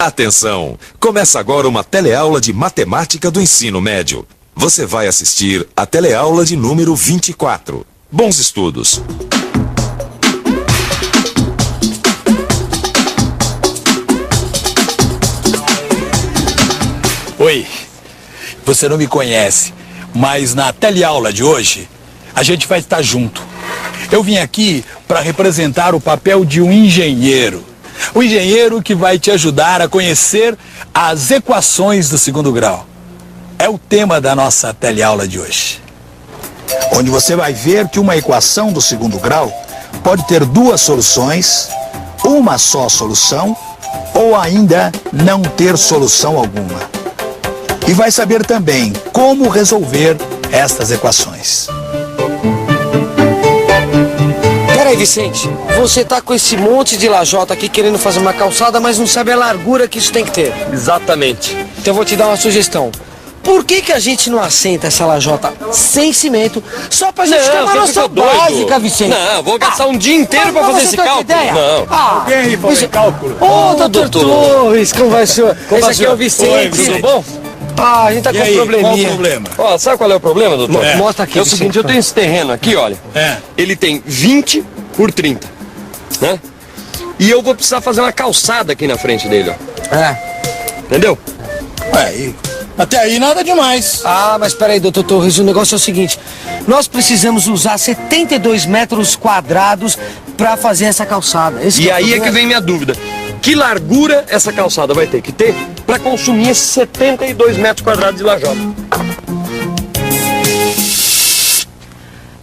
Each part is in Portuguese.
Atenção! Começa agora uma teleaula de matemática do ensino médio. Você vai assistir a teleaula de número 24. Bons estudos! Oi, você não me conhece, mas na teleaula de hoje a gente vai estar junto. Eu vim aqui para representar o papel de um engenheiro. O engenheiro que vai te ajudar a conhecer as equações do segundo grau. É o tema da nossa teleaula de hoje. Onde você vai ver que uma equação do segundo grau pode ter duas soluções, uma só solução ou ainda não ter solução alguma. E vai saber também como resolver estas equações. Peraí, Vicente, você tá com esse monte de lajota aqui querendo fazer uma calçada, mas não sabe a largura que isso tem que ter. Exatamente. Então eu vou te dar uma sugestão. Por que a gente não assenta essa lajota sem cimento, só pra gente ter uma noção básica, Vicente? Não, vou gastar um dia inteiro pra fazer esse cálculo. Ideia? Não. Alguém aí faz cálculo? Ô, doutor Torres, como vai, senhor? Esse aqui é o Vicente. Oi, Vicente. Tudo bom? Ah, a gente tá com um probleminha. Qual o problema? Ó, sabe qual é o problema, doutor? Mostra aqui, É o Vicente, seguinte, eu tenho esse terreno aqui, olha. Ele tem 20 por 30, né? E eu vou precisar fazer uma calçada aqui na frente dele, ó. Entendeu? Até aí nada demais. Ah, mas peraí, doutor Torres, o negócio é o seguinte. Nós precisamos usar 72 metros quadrados pra fazer essa calçada. E aí é que vem minha dúvida. Que largura essa calçada vai ter que ter para consumir esses 72 metros quadrados de lajota?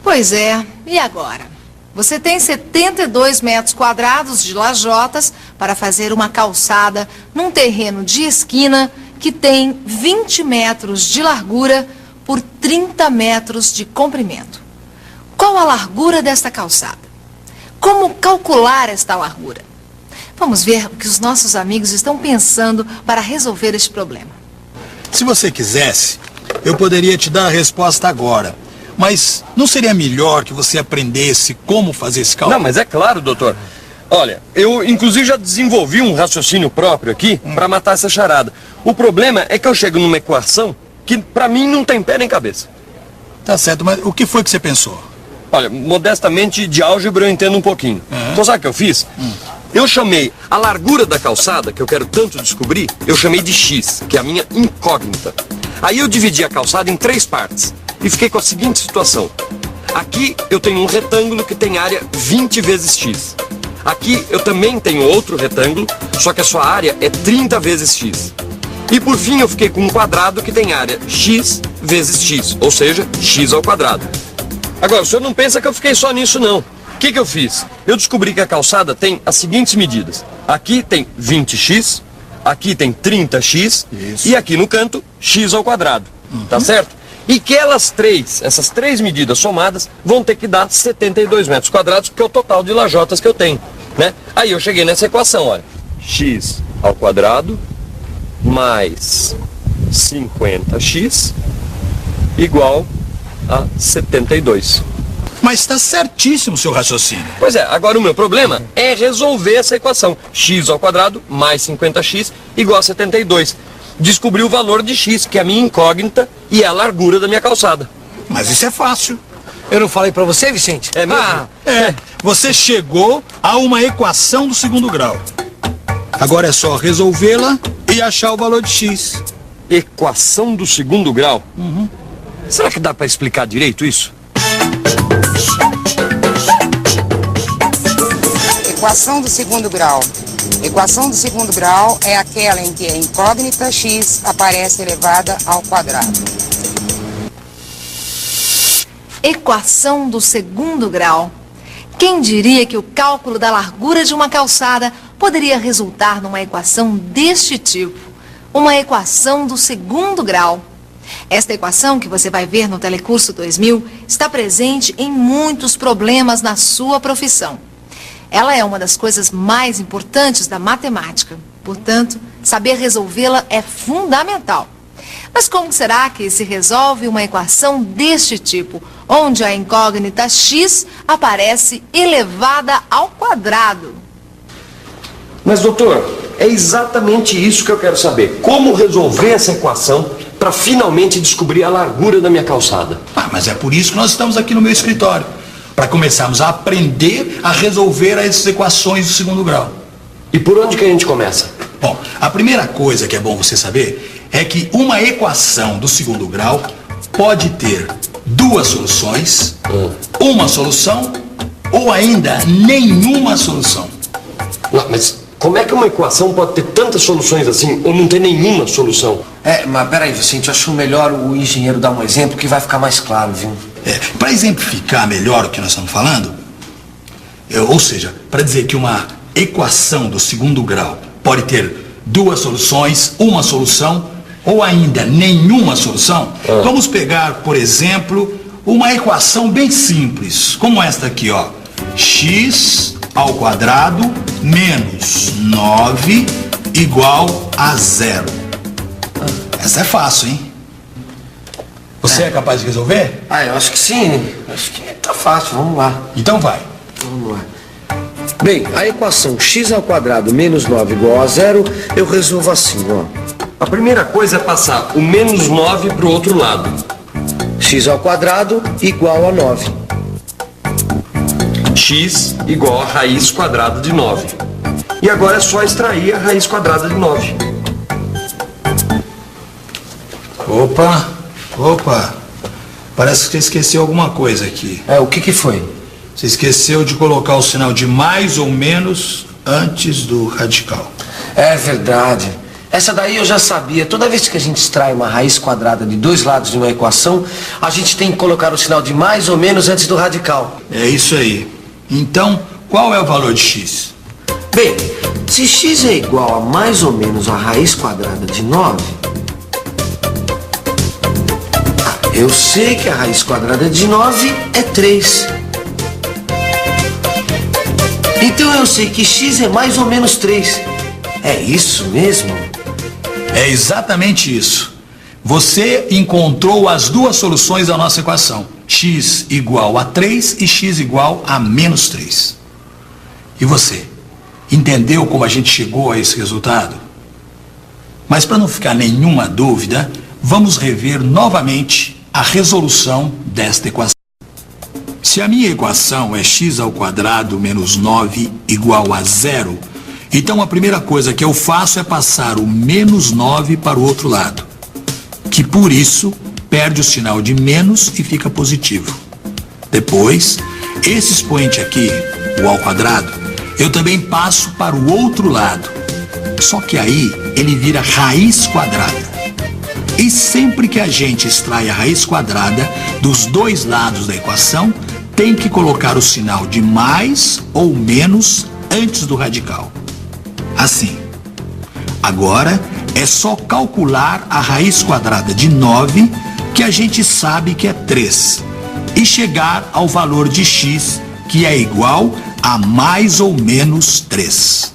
Pois é, e agora? Você tem 72 metros quadrados de lajotas para fazer uma calçada num terreno de esquina que tem 20 metros de largura por 30 metros de comprimento. Qual a largura desta calçada? Como calcular esta largura? Vamos ver o que os nossos amigos estão pensando para resolver este problema. Se você quisesse, eu poderia te dar a resposta agora. Mas não seria melhor que você aprendesse como fazer esse cálculo? Não, mas é claro, doutor. Olha, eu inclusive já desenvolvi um raciocínio próprio aqui para matar essa charada. O problema é que eu chego numa equação que para mim não tem pé nem cabeça. Tá certo, mas o que foi que você pensou? Olha, modestamente de álgebra eu entendo um pouquinho. Então sabe o que eu fiz? Eu chamei a largura da calçada, que eu quero tanto descobrir, eu chamei de x, que é a minha incógnita. Aí eu dividi a calçada em 3 partes e fiquei com a seguinte situação. Aqui eu tenho um retângulo que tem área 20 vezes x. Aqui eu também tenho outro retângulo, só que a sua área é 30 vezes x. E por fim eu fiquei com um quadrado que tem área x vezes x, ou seja, x ao quadrado. Agora, o senhor não pensa que eu fiquei só nisso não. O que eu fiz? Eu descobri que a calçada tem as seguintes medidas. Aqui tem 20x, aqui tem 30x e aqui no canto x ao quadrado. Tá certo? E que essas três medidas somadas vão ter que dar 72 metros quadrados, que é o total de lajotas que eu tenho, né? Aí eu cheguei nessa equação, olha. X ao quadrado mais 50x igual a 72. Mas está certíssimo o seu raciocínio. Pois é, agora o meu problema é resolver essa equação. X ao quadrado mais 50x igual a 72. Descobri o valor de x, que é a minha incógnita e é a largura da minha calçada. Mas isso é fácil. Eu não falei pra você, Vicente? É mesmo? Você chegou a uma equação do segundo grau. Agora é só resolvê-la e achar o valor de x. Equação do segundo grau? Será que dá para explicar direito isso? Equação do segundo grau. Equação do segundo grau é aquela em que a incógnita x aparece elevada ao quadrado. Equação do segundo grau. Quem diria que o cálculo da largura de uma calçada poderia resultar numa equação deste tipo? Uma equação do segundo grau. Esta equação que você vai ver no Telecurso 2000 está presente em muitos problemas na sua profissão. Ela é uma das coisas mais importantes da matemática. Portanto, saber resolvê-la é fundamental. Mas como será que se resolve uma equação deste tipo, onde a incógnita x aparece elevada ao quadrado? Mas, doutor, é exatamente isso que eu quero saber. Como resolver essa equação para finalmente descobrir a largura da minha calçada? Mas é por isso que nós estamos aqui no meu escritório. Para começarmos a aprender a resolver essas equações do segundo grau. E por onde que a gente começa? Bom, a primeira coisa que é bom você saber é que uma equação do segundo grau pode ter duas soluções, uma solução ou ainda nenhuma solução. Não, mas como é que uma equação pode ter tantas soluções assim ou não ter nenhuma solução? Mas peraí, Vicente, eu acho melhor o engenheiro dar um exemplo que vai ficar mais claro, viu? Para exemplificar melhor o que nós estamos falando, ou seja, para dizer que uma equação do segundo grau pode ter duas soluções, uma solução ou ainda nenhuma solução, vamos pegar, por exemplo, uma equação bem simples, como esta aqui, ó. X ao quadrado menos 9 igual a 0. Essa é fácil, hein? Você é capaz de resolver? Eu acho que sim. Acho que tá fácil, vamos lá. Então vai. Vamos lá. Bem, a equação x ao quadrado menos 9 igual a 0, eu resolvo assim, ó. A primeira coisa é passar o menos 9 para o outro lado. X ao quadrado igual a 9. X igual a raiz quadrada de 9. E agora é só extrair a raiz quadrada de 9. Opa. Parece que você esqueceu alguma coisa aqui. O que foi? Você esqueceu de colocar o sinal de mais ou menos antes do radical. É verdade. Essa daí eu já sabia. Toda vez que a gente extrai uma raiz quadrada de dois lados de uma equação, a gente tem que colocar o sinal de mais ou menos antes do radical. É isso aí. Então, qual é o valor de x? Bem, se x é igual a mais ou menos a raiz quadrada de 9, eu sei que a raiz quadrada de 9 é 3. Então eu sei que x é mais ou menos 3. É isso mesmo? É exatamente isso. Você encontrou as duas soluções da nossa equação. X igual a 3 e x igual a menos 3. E você? Entendeu como a gente chegou a esse resultado? Mas para não ficar nenhuma dúvida, vamos rever novamente a resolução desta equação. Se a minha equação é x ao quadrado menos 9 igual a 0, então a primeira coisa que eu faço é passar o menos 9 para o outro lado, que por isso perde o sinal de menos e fica positivo. Depois, esse expoente aqui, o ao quadrado, eu também passo para o outro lado, só que aí ele vira raiz quadrada. E sempre que a gente extrai a raiz quadrada dos dois lados da equação, tem que colocar o sinal de mais ou menos antes do radical. Assim. Agora é só calcular a raiz quadrada de 9, que a gente sabe que é 3, e chegar ao valor de x, que é igual a mais ou menos 3.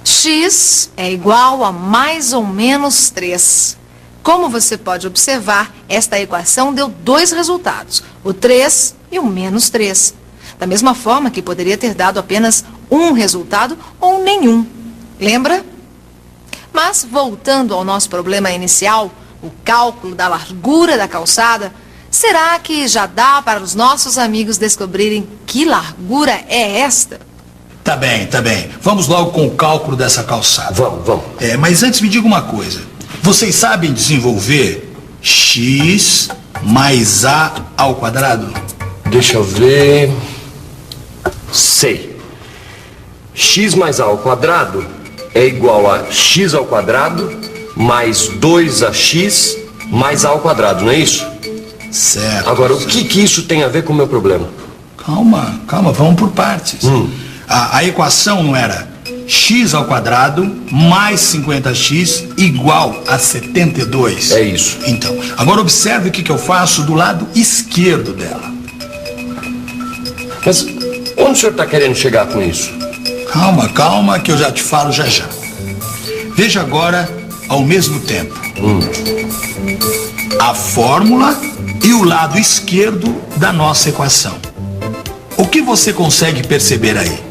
X é igual a mais ou menos 3. Como você pode observar, esta equação deu dois resultados, o 3 e o menos 3. Da mesma forma que poderia ter dado apenas um resultado ou nenhum. Lembra? Mas, voltando ao nosso problema inicial, o cálculo da largura da calçada, será que já dá para os nossos amigos descobrirem que largura é esta? Tá bem. Vamos logo com o cálculo dessa calçada. Vamos. Mas antes me diga uma coisa. Vocês sabem desenvolver x mais a ao quadrado? Deixa eu ver. Sei. X mais a ao quadrado é igual a x ao quadrado mais 2ax mais a ao quadrado, não é isso? Certo. Agora, o que isso tem a ver com o meu problema? Calma, vamos por partes. A equação não era x ao quadrado mais 50x igual a 72? É isso. Então, agora observe o que eu faço do lado esquerdo dela. Mas onde o senhor está querendo chegar com isso? Calma, que eu já te falo já. Veja agora, ao mesmo tempo, a fórmula e o lado esquerdo da nossa equação. O que você consegue perceber aí?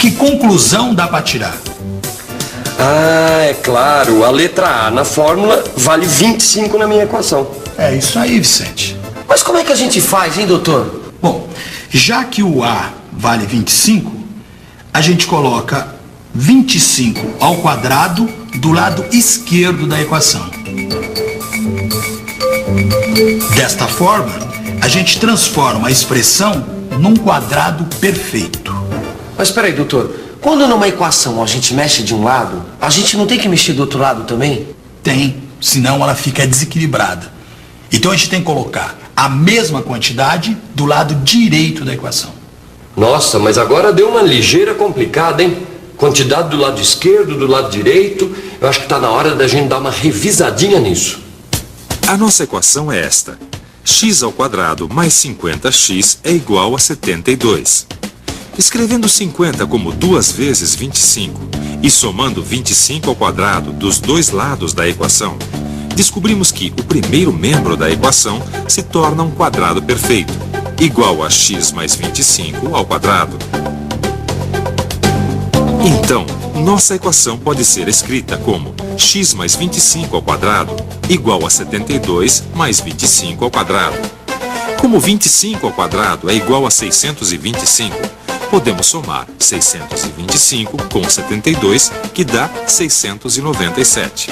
Que conclusão dá para tirar? Ah, é claro. A letra A na fórmula vale 25 na minha equação. É isso aí, Vicente. Mas como é que a gente faz, hein, doutor? Bom, já que o A vale 25, a gente coloca 25 ao quadrado do lado esquerdo da equação. Desta forma, a gente transforma a expressão num quadrado perfeito. Mas peraí, doutor. Quando numa equação a gente mexe de um lado, a gente não tem que mexer do outro lado também? Tem, senão ela fica desequilibrada. Então a gente tem que colocar a mesma quantidade do lado direito da equação. Nossa, mas agora deu uma ligeira complicada, hein? Quantidade do lado esquerdo, do lado direito. Eu acho que está na hora da gente dar uma revisadinha nisso. A nossa equação é esta. X ao quadrado mais 50x é igual a 72. Escrevendo 50 como 2 vezes 25 e somando 25 ao quadrado dos dois lados da equação, descobrimos que o primeiro membro da equação se torna um quadrado perfeito, igual a x mais 25 ao quadrado. Então, nossa equação pode ser escrita como x mais 25 ao quadrado igual a 72 mais 25 ao quadrado. Como 25 ao quadrado é igual a 625, podemos somar 625 com 72, que dá 697.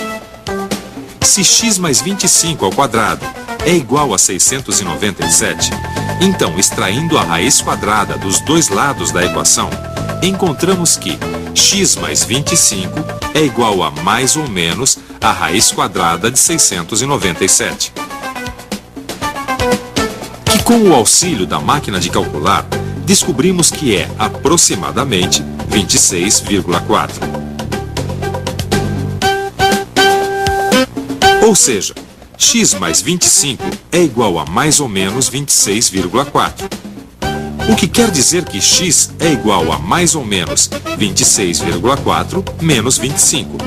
Se x mais 25 ao quadrado é igual a 697, então, extraindo a raiz quadrada dos dois lados da equação, encontramos que x mais 25 é igual a mais ou menos a raiz quadrada de 697. Que com o auxílio da máquina de calcular, descobrimos que é aproximadamente 26,4. Ou seja, x mais 25 é igual a mais ou menos 26,4. O que quer dizer que x é igual a mais ou menos 26,4 menos 25.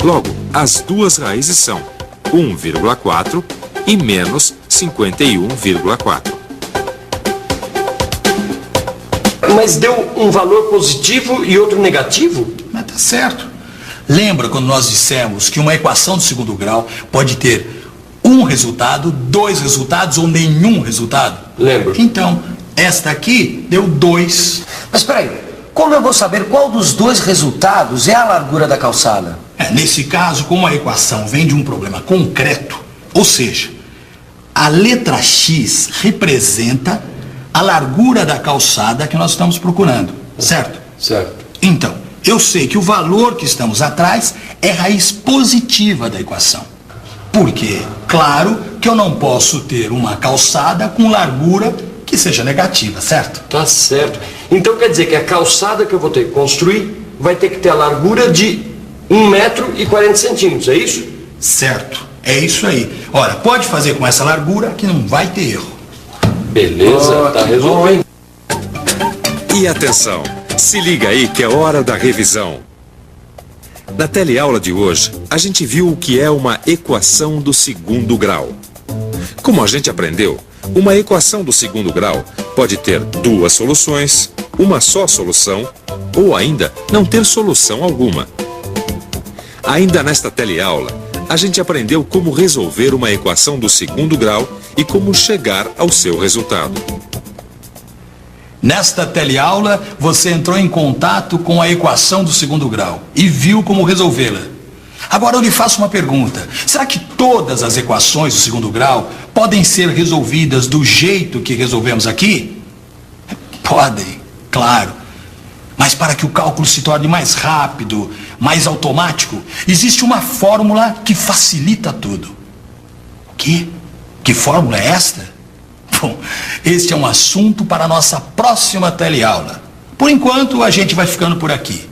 Logo, as duas raízes são 1,4 e menos 51,4. Mas deu um valor positivo e outro negativo? Mas tá certo. Lembra quando nós dissemos que uma equação de segundo grau pode ter um resultado, dois resultados ou nenhum resultado? Lembro. Então, esta aqui deu 2. Mas peraí, como eu vou saber qual dos dois resultados é a largura da calçada? Nesse caso, como a equação vem de um problema concreto, ou seja, a letra X representa a largura da calçada que nós estamos procurando, certo? Certo. Então, eu sei que o valor que estamos atrás é raiz positiva da equação. Porque, claro, que eu não posso ter uma calçada com largura que seja negativa, certo? Tá certo. Então quer dizer que a calçada que eu vou ter que construir vai ter que ter a largura de 1,40 m, é isso? Certo, é isso aí. Ora, pode fazer com essa largura que não vai ter erro. Beleza, tá resolvido. E atenção, se liga aí que é hora da revisão. Na teleaula de hoje, a gente viu o que é uma equação do segundo grau. Como a gente aprendeu, uma equação do segundo grau pode ter duas soluções, uma só solução, ou ainda não ter solução alguma. Ainda nesta teleaula, a gente aprendeu como resolver uma equação do segundo grau e como chegar ao seu resultado. Nesta teleaula, você entrou em contato com a equação do segundo grau e viu como resolvê-la. Agora eu lhe faço uma pergunta. Será que todas as equações do segundo grau podem ser resolvidas do jeito que resolvemos aqui? Podem, claro. Mas para que o cálculo se torne mais rápido, mais automático, existe uma fórmula que facilita tudo. O quê? Que fórmula é esta? Bom, este é um assunto para a nossa próxima teleaula. Por enquanto, a gente vai ficando por aqui.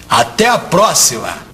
Até a próxima!